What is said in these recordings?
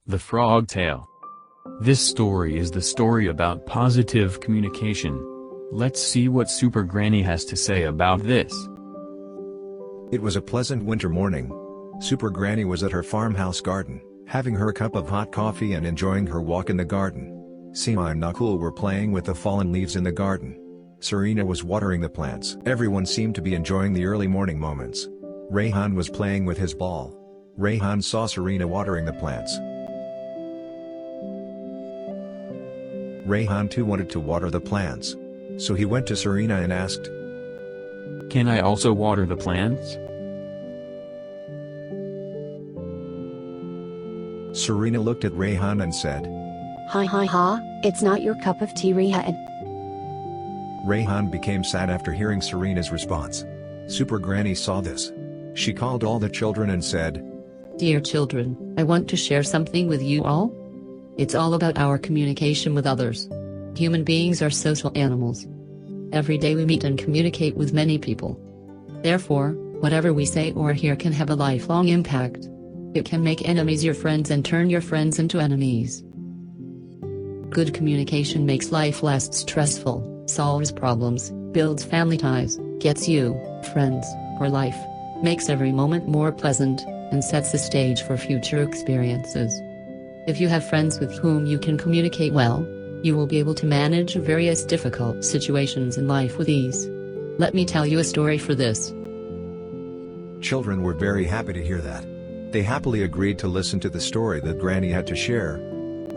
The Frog Tale. This story is the story about positive communication. Let's see what Super Granny has to say about this. It was a pleasant winter morning. Super Granny was at her farmhouse garden, having her cup of hot coffee and enjoying her walk in the garden. Seema and Nakul were playing with the fallen leaves in the garden. Serena was watering the plants. Everyone seemed to be enjoying the early morning moments. Rayhan was playing with his ball. Rayhan saw Serena watering the plants. Rayhan too wanted to water the plants. So he went to Serena and asked, Can I also water the plants? Serena looked at Rayhan and said, Ha, it's not your cup of tea, Rayhan. Rayhan became sad after hearing Serena's response. Super Granny saw this. She called all the children and said, Dear children, I want to share something with you all. It's all about our communication with others. Human beings are social animals. Every day we meet and communicate with many people. Therefore, whatever we say or hear can have a lifelong impact. It can make enemies your friends and turn your friends into enemies. Good communication makes life less stressful, solves problems, builds family ties, gets you friends for life, makes every moment more pleasant, and sets the stage for future experiences. If you have friends with whom you can communicate well, you will be able to manage various difficult situations in life with ease. Let me tell you a story for this. Children were very happy to hear that. They happily agreed to listen to the story that Granny had to share.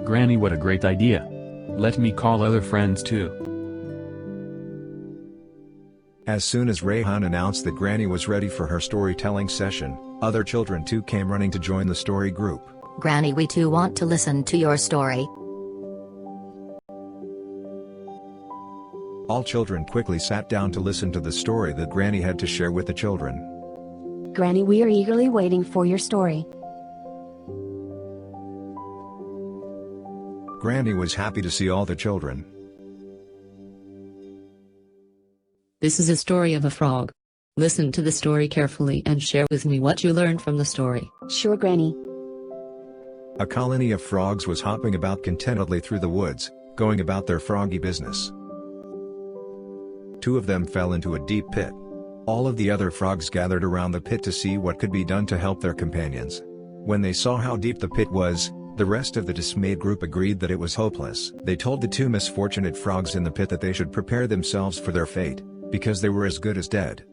Granny, what a great idea. Let me call other friends too. As soon as Rayhan announced that Granny was ready for her storytelling session, other children too came running to join the story group. Granny, we too want to listen to your story. All children quickly sat down to listen to the story that Granny had to share with the children. Granny, we are eagerly waiting for your story. Granny was happy to see all the children. This is a story of a frog. Listen to the story carefully and share with me what you learned from the story. Sure, Granny. A colony of frogs was hopping about contentedly through the woods, going about their froggy business. Two of them fell into a deep pit. All of the other frogs gathered around the pit to see what could be done to help their companions. When they saw how deep the pit was, the rest of the dismayed group agreed that it was hopeless. They told the two misfortunate frogs in the pit that they should prepare themselves for their fate, because they were as good as dead.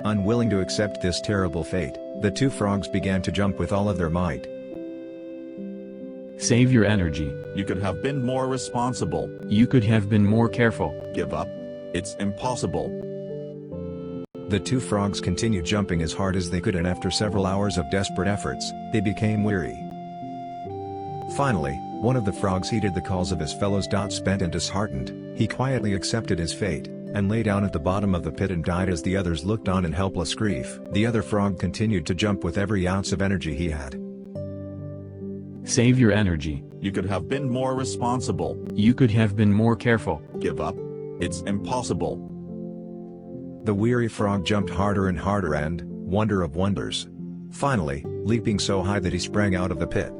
Unwilling to accept this terrible fate, the two frogs began to jump with all of their might. Save your energy. You could have been more responsible. You could have been more careful. Give up. It's impossible. The two frogs continued jumping as hard as they could, and after several hours of desperate efforts, they became weary. Finally, one of the frogs heeded the calls of his fellows. Spent and disheartened, he quietly accepted his fate, and lay down at the bottom of the pit and died as the others looked on in helpless grief. The other frog continued to jump with every ounce of energy he had. Save your energy. You could have been more responsible. You could have been more careful. Give up. It's impossible. The weary frog jumped harder and harder and, wonder of wonders, finally, leaping so high that he sprang out of the pit.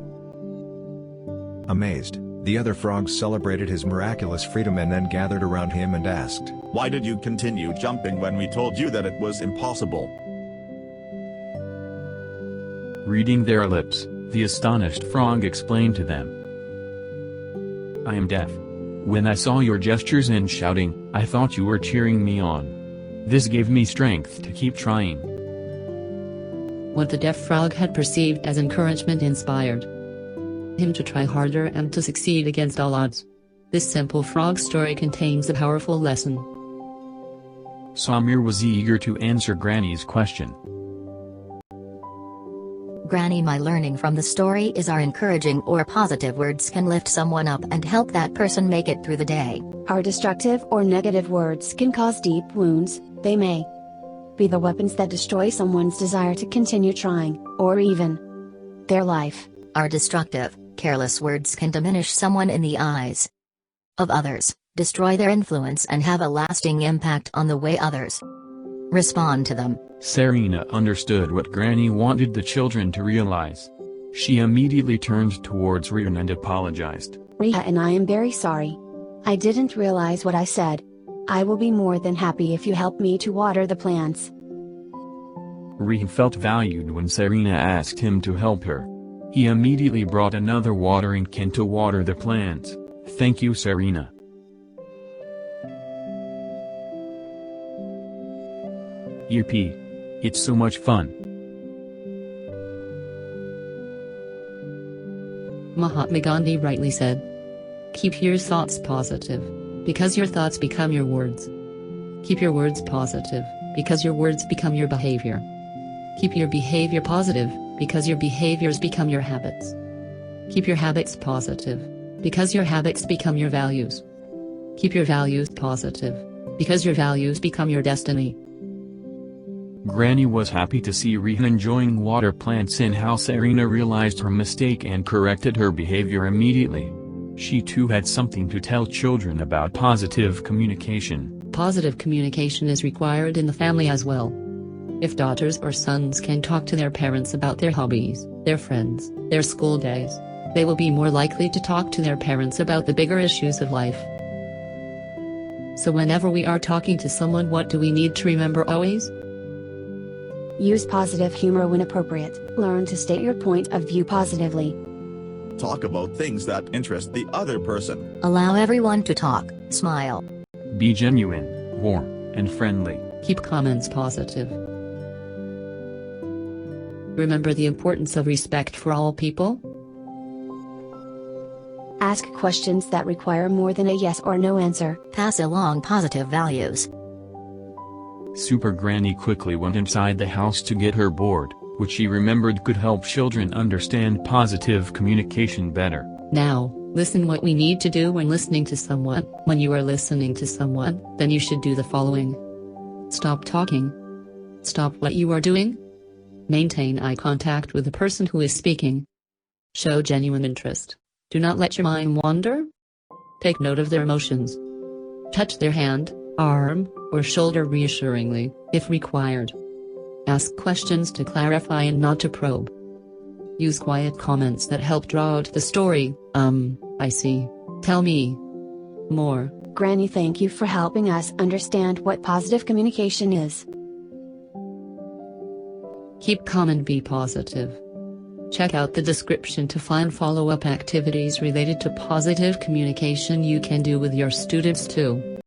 Amazed, the other frogs celebrated his miraculous freedom and then gathered around him and asked, Why did you continue jumping when we told you that it was impossible? Reading their lips, the astonished frog explained to them, I am deaf. When I saw your gestures and shouting, I thought you were cheering me on. This gave me strength to keep trying. What the deaf frog had perceived as encouragement inspired him to try harder and to succeed against all odds. This simple frog story contains a powerful lesson. Samir was eager to answer Granny's question. Granny, my learning from the story is our encouraging or positive words can lift someone up and help that person make it through the day. Our destructive or negative words can cause deep wounds. They may be the weapons that destroy someone's desire to continue trying, or even their life. Our destructive, careless words can diminish someone in the eyes of others, destroy their influence and have a lasting impact on the way others respond to them. Serena understood what Granny wanted the children to realize. She immediately turned towards Rihan and apologized. Riha and I am very sorry. I didn't realize what I said. I will be more than happy if you help me to water the plants. Rihan felt valued when Serena asked him to help her. He immediately brought another watering can to water the plants. Thank you, Serena. Yippee! It's so much fun. Mahatma Gandhi rightly said, keep your thoughts positive, because your thoughts become your words. Keep your words positive, because your words become your behavior. Keep your behavior positive, because your behaviors become your habits. Keep your habits positive, because your habits become your values. Keep your values positive, because your values become your destiny. Granny was happy to see Rihan enjoying water plants and how Serena realized her mistake and corrected her behavior immediately. She too had something to tell children about positive communication. Positive communication is required in the family as well. If daughters or sons can talk to their parents about their hobbies, their friends, their school days, they will be more likely to talk to their parents about the bigger issues of life. So whenever we are talking to someone, what do we need to remember always? Use positive humor when appropriate. Learn to state your point of view positively. Talk about things that interest the other person. Allow everyone to talk, smile. Be genuine, warm, and friendly. Keep comments positive. Remember the importance of respect for all people. Ask questions that require more than a yes or no answer. Pass along positive values. Super Granny quickly went inside the house to get her board, which she remembered could help children understand positive communication better. Now, listen what we need to do when listening to someone. When you are listening to someone, then you should do the following. Stop talking. Stop what you are doing. Maintain eye contact with the person who is speaking. Show genuine interest. Do not let your mind wander. Take note of their emotions. Touch their hand, arm, or shoulder reassuringly, if required. Ask questions to clarify and not to probe. Use quiet comments that help draw out the story. I see. Tell me more. Granny, thank you for helping us understand what positive communication is. Keep calm and be positive. Check out the description to find follow-up activities related to positive communication you can do with your students too.